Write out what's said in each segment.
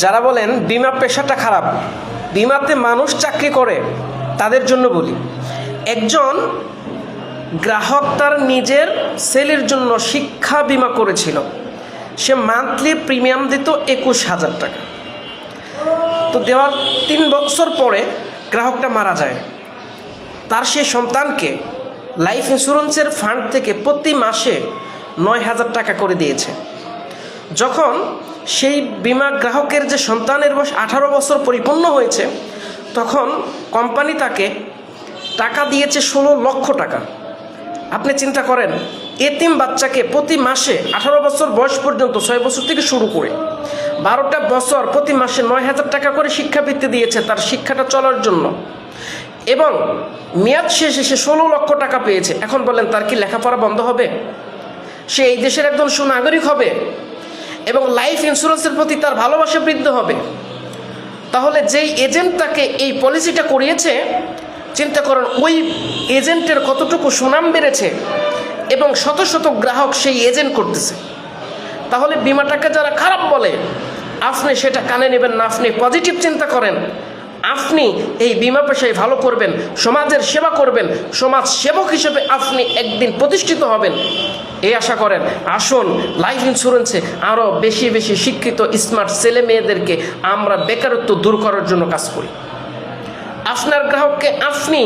যারা বলেন বিমা পেশাটা খারাপ, বিমাতে মানুষ চাকরি করে, তাদের জন্য বলি, একজন গ্রাহক তার নিজের ছেলের জন্য শিক্ষা বিমা করেছিল। সে মান্থলি প্রিমিয়াম দিত 21,000 টাকা। তো দেওয়ার 3 বছর পরে গ্রাহকটা মারা যায়। তার সেই সন্তানকে লাইফ ইন্স্যুরেন্সের ফান্ড থেকে প্রতি মাসে 9,000 টাকা করে দিয়েছে। যখন সেই বিমা গ্রাহকের যে সন্তানের বয়স 18 বছর পরিপূর্ণ হয়েছে, তখন কোম্পানি তাকে টাকা দিয়েছে 16 লক্ষ টাকা। আপনি চিন্তা করেন, এতিম বাচ্চাকে প্রতি মাসে 18 বছর বয়স পর্যন্ত, 6 বছর থেকে শুরু করে 12টা বছর প্রতি মাসে 9,000 টাকা করে শিক্ষাবৃত্তি দিয়েছে তার শিক্ষাটা চলার জন্য, এবং মেয়াদ শেষে সে 16 লক্ষ টাকা পেয়েছে। এখন বলেন, তার কি লেখাপড়া বন্ধ হবে? সে এই দেশের একজন সুনাগরিক হবে এবং লাইফ ইন্স্যুরেন্সের প্রতি তার ভালোবাসা বৃদ্ধি হবে। তাহলে যেই এজেন্ট তাকে এই পলিসিটা করিয়েছে, চিন্তা করেন ওই এজেন্টের কতটুকু সুনাম বেড়েছে এবং শত শত গ্রাহক সেই এজেন্ট করতেছে। তাহলে বিমাটাকে যারা খারাপ বলে, আপনি সেটা কানে নেবেন না, আপনি পজিটিভ চিন্তা করেন। আপনি এই বিমা পেশায় ভালো করবেন, সমাজের সেবা করবেন, সমাজ সেবক হিসেবে আপনি একদিন প্রতিষ্ঠিত হবেন, এই আশা করেন। আসুন লাইফ ইন্স্যুরেন্সে আরও বেশি বেশি শিক্ষিত স্মার্ট ছেলে মেয়েদেরকে আমরা বেকারত্ব দূর করার জন্য কাজ করি। আপনার গ্রাহককে আপনি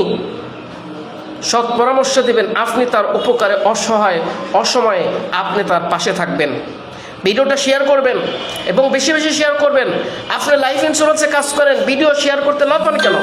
সৎ পরামর্শ দেবেন, আপনি তার উপকারে অসহায় অসময়ে আপনি তার পাশে থাকবেন। ভিডিওটা শেয়ার করবেন এবং বেশি বেশি শেয়ার করবেন। আপনি লাইফ ইন্স্যুরেন্সে কাজ করেন, ভিডিও শেয়ার করতে না পারেন কেন?